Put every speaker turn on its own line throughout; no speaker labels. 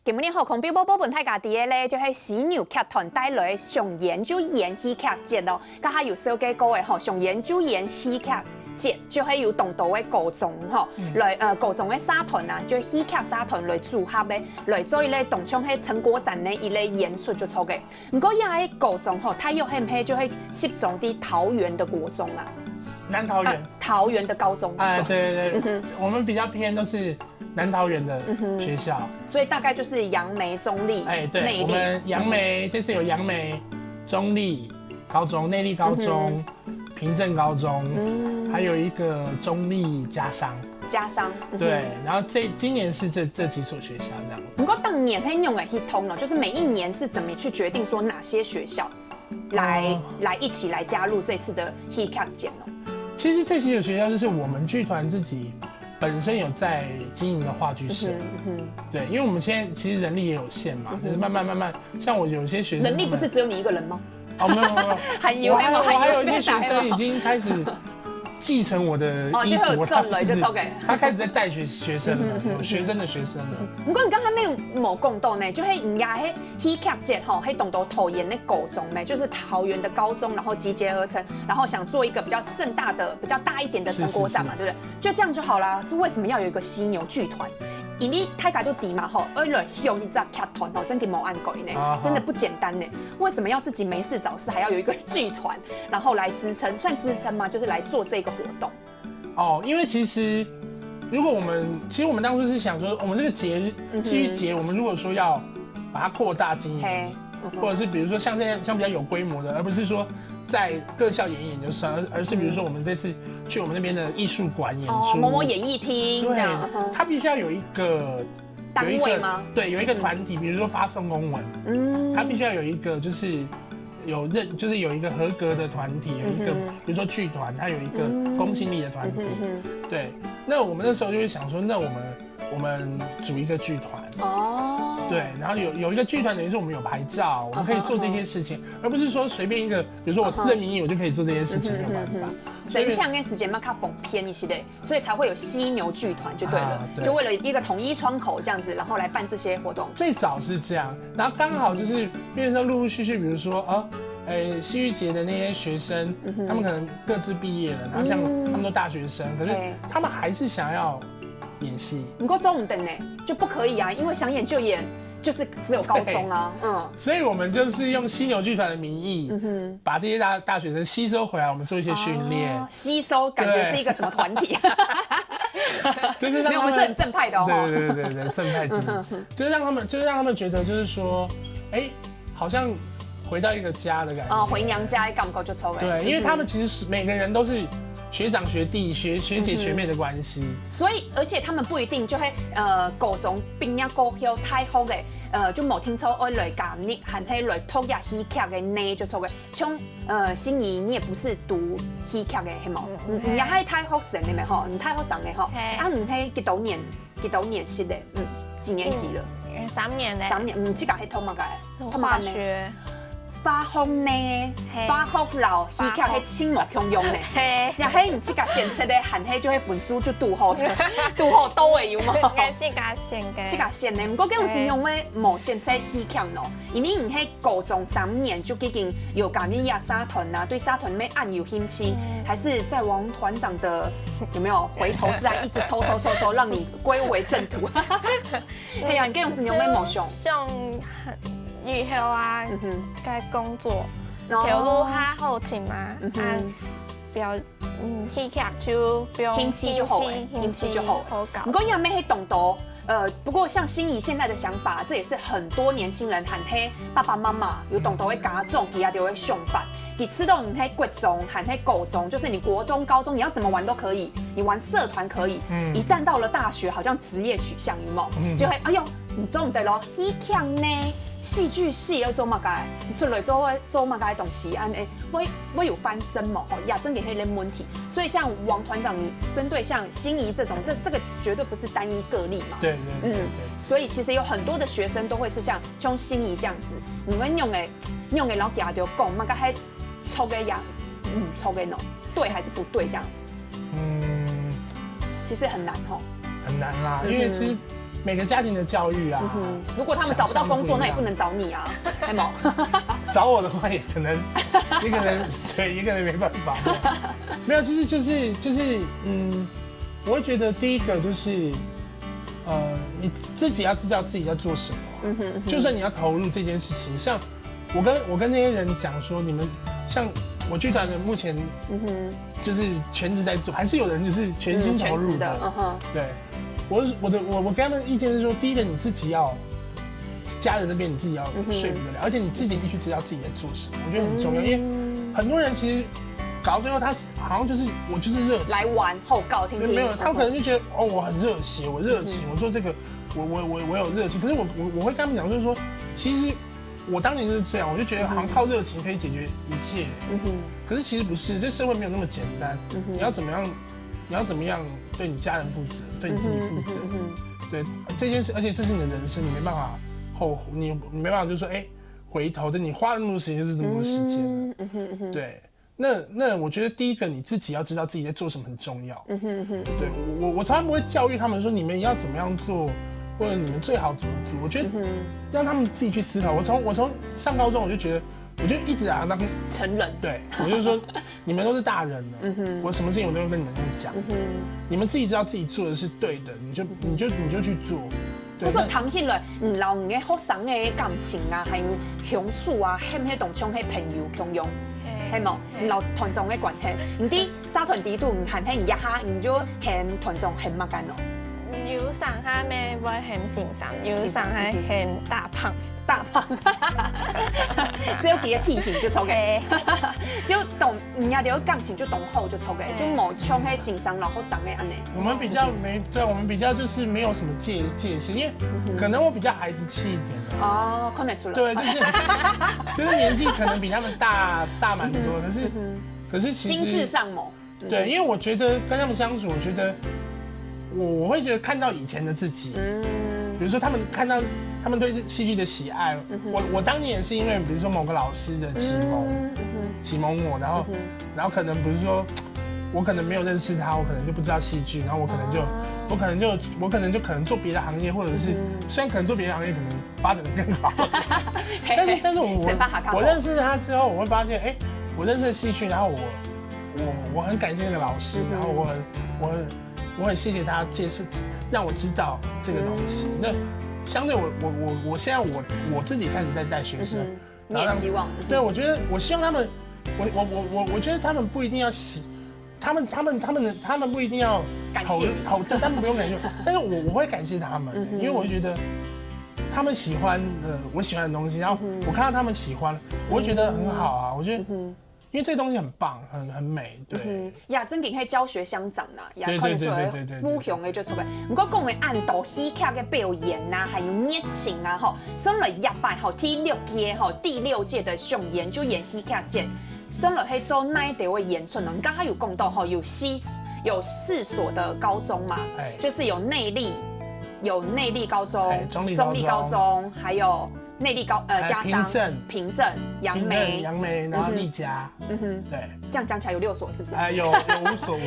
今年好，空标宝宝本太家己的咧，就系犀牛剧团带来的上研究演戏剧节咯。甲下有设计过的吼，上研究演戏剧节就系有动到的高中吼，来高中的社团啊，就戏剧社团来组合的，来做一类动像迄成果展的一类演出就错嘅。不过呀，喺高中吼，他又很配就会集中伫桃园的国中啦。
南桃园，
桃园的高中。
哎，对，我们比较偏都是南桃园的学校，
所以大概就是杨梅、中立、
哎，对，我们杨梅这次有杨梅、中立高中、内坜高中、平镇高中，还有一个中立家商。对，然后今年是这几所学校这样子。
不过当年很用的一通了，就是每一年是怎么去决定说哪些学校来一起来加入这次的戏剧节呢？
其实这几所学校就是我们剧团自己本身有在经营的话剧社，对，因为我们现在其实人力也有限嘛，就是慢慢，像我有些学生，
人力不是只有你一个人吗？
哦，没有，我还有一些学生已经开始继承我的衣钵，他开始在带学生了，有学生的学生了。
不过你刚才没有讲到呢，就人家戏剧节吼，喺动到桃园的高中呢，就是桃园的高中，然后集结而成，然后想做一个比较盛大的、比较大一点的成果展嘛，对不对？就这样就好啦。是为什么要有一个犀牛剧团？因为大家就底嘛吼，而来用一只剧团吼，真的冇按过呢，真的不简单呢。为什么要自己没事找事，还要有一个剧团，然后来支撑？算支撑吗？就是来做这个活动。
哦，因为其实如果我们当初是想说，我们这个戏剧节，我们如果说要把它扩大经营，或者是比如说像比较有规模的，而不是说在各校演一演就算，而是比如说我们这次去我们那边的艺术馆演出，
某某演艺厅，
对，它必须要有一个
单位吗？
对，有一个团体，比如说发送公文，它必须要有一个就是就是有一个合格的团体，有一个比如说剧团，它有一个公信力的团体，对。那我们那时候就会想说，那我们组一个剧团哦，对，然后有一个剧团，等于是我们有牌照，我们可以做这些事情，而不是说随便一个，比如说我私人名义我就可以做这些事情，没有办法。
神像跟时间嘛，较逢偏一些的，所以才会有犀牛剧团就对了，就为了一个统一窗口这样子，然后来办这些活动。
最早是这样，然后刚好就是变成陆陆续续，比如说戏剧节的那些学生，他们可能各自毕业了，然后像他们都大学生，可是他们还是想要演戏。
不过中午等呢就不可以啊，因为想演就演，就是只有高中啊，
所以我们就是用犀牛剧团的名义，把这些大学生吸收回来，我们做一些训练。
吸收感觉是一个什么团体？
就是
没有，我们是很正派的哦。
对，正派精神，就是让他们觉得就是说，好像回到一个家的感觉。
回娘家感觉就抽。
对，因为他们其实每个人都是学长学弟、学姐学妹的关系，
所以而且他们不一定就会高中毕业过后太好的就冇听说来教你含迄来读呀戏剧的呢就错嘅，像心仪你也不是读戏剧的系冇，你也係太學神的咪吼，你太學神的吼，你係幾多年識的？幾年級了
？3年咧。
3年，即個係通乜嘅？
化學。
化學呢？化學老戲劇係青目向用呢。然後你即個先出的含迄就係分數就拄好多嘅有冇？
即個先嘅。
即個先呢？不過咁是因為冇先出戲劇咯，因為你喺高中3年就已經有教你呀社團啊，對社團咩暗有興趣，還是在王團長的有沒有回頭是一直抽，讓你歸為正途？係啊，你咁是用咩夢想？
以後啊，該工作條路較好前嘛，戲劇就不用
興趣就好。不過因為喺動到不過像心儀現在的想法，這也是很多年輕人喊嘿爸爸媽媽有動到嘅家長，佢也就會想法。你知道你喺國中喊喺高中，就是你國中、高中你要怎麼玩都可以，你玩社團可以。一旦到了大學，好像職業取向有冇？就會哎呦，唔做唔對咯，戲劇呢？戲劇系要做乜嘅？出來做乜嘅東西？我有翻身嘛？呀，真嘅係人問題。所以像王團長，你針對像心儀這種，這個絕對不是單一個例嘛。
對。
所以其實有很多的學生都會是像心儀這樣子，你們用嘅老家就講乜嘅係錯嘅呀，錯嘅喏，對還是不對這樣？其實很難吼。
很難啦，因為其實每个家庭的教育啊，
如果他们找不到工作，那也不能找你啊，对吗？
找我的话，也可能没办法。没有，其实就是我会觉得第一个就是，你自己要知道自己在做什么。就算你要投入这件事情，像我跟那些人讲说，你们像我剧团的目前，就是全职在做，还是有人就是全心投入的。对，我跟他们的意见是说，第一个你自己要家人那边你自己要说服得了，而且你自己必须知道自己在做什么，我觉得很重要，因为很多人其实。搞到最后，他好像就是我就是热情
来玩后告听听。
没有，他们可能就觉得哦，我很热血，我热情，我做这个，我有热情。可是我会跟他们讲，就是说，其实我当年就是这样，我就觉得好像靠热情可以解决一切。可是其实不是，这社会没有那么简单。你要怎么样对你家人负责，对你自己负责。对这件事，而且这是你的人生，你没办法后，你没办法就说回头的，你花了那么多时间就是这么多时间了。对。那我觉得第一个你自己要知道自己在做什么很重要。对我从来不会教育他们说你们要怎么样做，或者你们最好怎么做。我觉得让他们自己去思考。我从上高中我就觉得，我就一直让他们
成人。
对，我就说你们都是大人了，我什么事情我都会跟你们讲。你们自己知道自己做的是对的，你就去做。
我说谈起来，老人的学生的感情啊，还有相处啊，迄种像迄朋友共用。係冇，老團眾嘅關係，唔啲沙團地都唔行喺一下，你就很團眾很乜干咯。
有上下面會很欣賞，有上下很大胖，
只有幾個體型就錯嘅，就懂人家啲感情就懂後就錯嘅，就冇像喺欣賞老學生嘅安尼。
我們比較沒對，我們比較就是沒有什麼界限，因為可能我比較孩子氣一點。
哦，看得出來。
對，就是年紀可能比他們大蠻多，可是其實
心智上某。
對，因為我覺得跟他們相處，我覺得我會覺得看到以前的自己，比如說他們看到他們對戲劇的喜愛，我當年也是因為比如說某個老師的啟蒙我，然後可能比如說我可能沒有認識他，我可能就不知道戲劇，然後我可能就可能做別的行業，或者是雖然可能做別的行業可能發展得更好，但是我認識他之後，我會發現，我認識了戲劇，然後我很感謝那個老師，然後我很謝謝他介紹，讓我知道這個東西。那相對我現在我自己開始在帶學生，
你也希望？
對，我覺得我希望他們，我覺得他們不一定要他們不一定要投，他們不用感謝，但是我會感謝他們，因為我會覺得他們喜歡我喜歡的東西，然後我看到他們喜歡，我會覺得很好啊，我覺得。因為這個東西很棒，很美，對。
呀，真嘅係教學相長啦，呀，可能做武雄嘅就出嘅。唔過講嘅按導戲劇嘅表演啊，還有熱情啊，吼，上來100吼第六屆的上演就演戲劇節，上來係做哪一條嘅演出呢？你剛剛有講到吼，有4所的高中嘛，就是有內壢高中、中壢高中，還有。內壢加商、平鎮、楊梅，
然後麗家，對，
這樣講起來有6所，是不是？
有5所，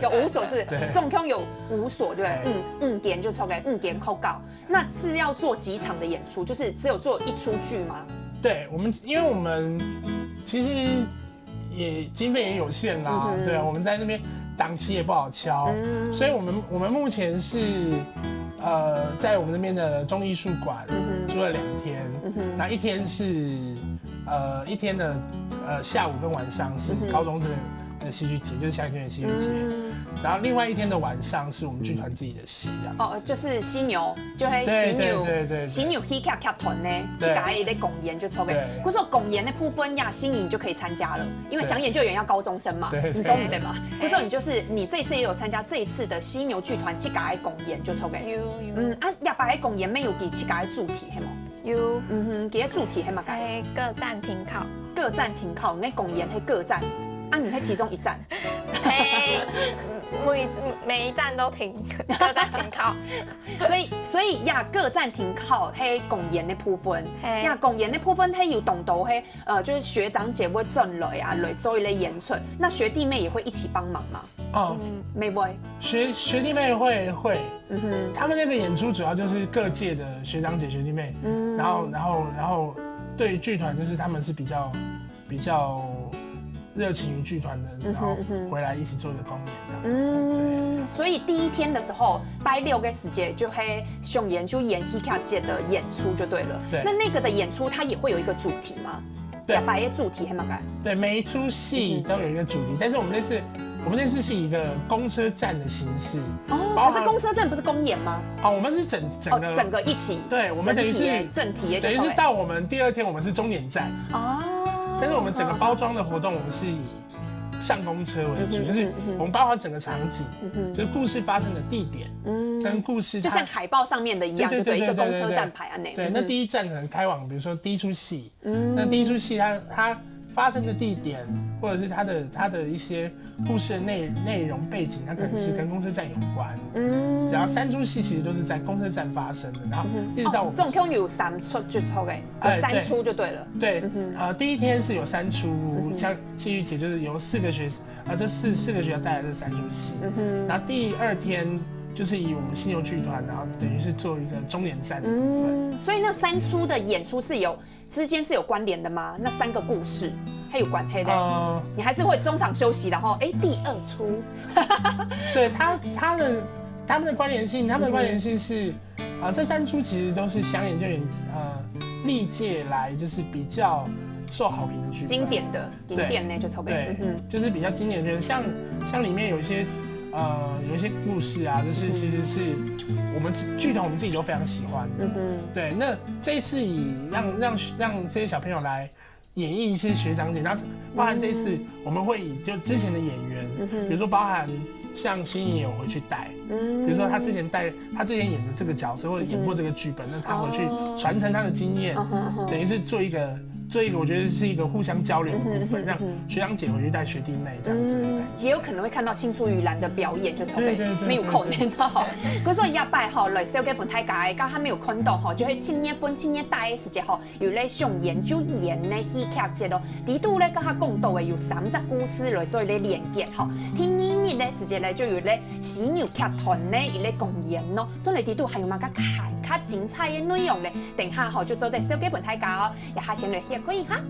有5所是，總共有5所，對不對？5點就抽給5點扣稿，那是要做幾場的演出？就是只有做1出劇嗎？
對，因為我們其實也經費也有限啦，對啊，我們在那邊檔期也不好敲，所以我們目前是。在我們那邊的中藝術館住了2天，那1天是1天的下午跟晚上是高中生的戲劇節，就是下一天的戲劇節，然後另外1天的晚上是我們劇團自己的戲，
哦，就是犀牛，就係犀牛戲劇團呢，自己的公演就抽嘅，嗰時候公演的部分呀，新穎就可以參加了，因為想研究員要高中生嘛，你懂對嗎？嗰時候你就是你這次也有參加這一次的犀牛劇團自己的公演就抽嘅，100個公演沒有幾自己的主題係冇？有，幾個主題係乜嘅？
係各站停靠，
各站停靠，你公演係各站。你係其中1站，
每一站都停，各站停靠，
所以呀，各站停靠係公演的部分，呀，公演的部分係有動到係，就是學長姐會進來啊，來做一類演出，那學弟妹也會一起幫忙嘛。
哦，
没会。
学弟妹会，他们那个演出主要就是各界的学长姐、学弟妹，然后对于剧团就是他们是比较热情于剧团的，然后回来一起做一个公演这样子。对，
所以第一天的时候，拜六的时间就会上演就演 Hika 界的演出就对了。
对，
那个的演出它也会有一个主题吗？对，摆一个主题还蛮改。
对，每一出戏都有一个主题，但是我们这次是以一个公车站的形式。
哦，可是公车站不是公演吗？
哦，我们是整个
一起。
对，我们等于是
正题，
等于是到我们第二天我们是终点站。哦。但是我们整个包装的活动，我们是以上公车为主，就是我们包含整个场景，就是故事发生的地点，跟故事
就像海报上面的一样，对，一个公车站牌啊那。
对，那第一站可能开往，比如说第一出戏，那第一出戏它发生的地点，或者是它的一些故事的内容背景，它可能是跟公车站有关。只要3出戏其实都是在公车站发生的，然后一直到我们
总共有3出就抽给3出就对了。
对，第一天是有3出，像戏剧节就是由4个学校带来这3出戏，然后第2天就是以我们犀牛剧团，然后等于是做一个终点站的部分。
所以那3出的演出之间是有关联的吗？那3个故事还有关黑的？你还是会中场休息，然后第2出。
对他们的关联性是这3出其实都是想演就演历届来就是比较受好评的剧本，
经典的呢就抽给
对，就是比较经典的剧本，像里面有一些故事啊，就是其实是我们剧团我们自己都非常喜欢的。对，那这一次以让这些小朋友来演绎一些学长姐，然后包含这一次我们会以就之前的演员，比如说包含像心怡也有回去带，比如说他之前演的这个角色或者演过这个剧本，那他回去传承他的经验，等于是做一个我觉得是一个互相交流的部分，让学长姐回去带学弟妹这样子的感觉。
也有可能会看到青出于蓝的表演，就从没有可能哈。可是亚拜哈来小给本太家，刚还没有看到哈，就会青年大的时间哈，有咧上演就演呢戏剧节咯。底度咧跟他讲到的有3只故事来做咧连结哈。听呢日咧时间咧就有咧犀牛剧团咧有咧公演咯，所以你底度还有嘛个看较精彩的内容咧，等下哈就做在小给本太家哦，也下先来可以哈。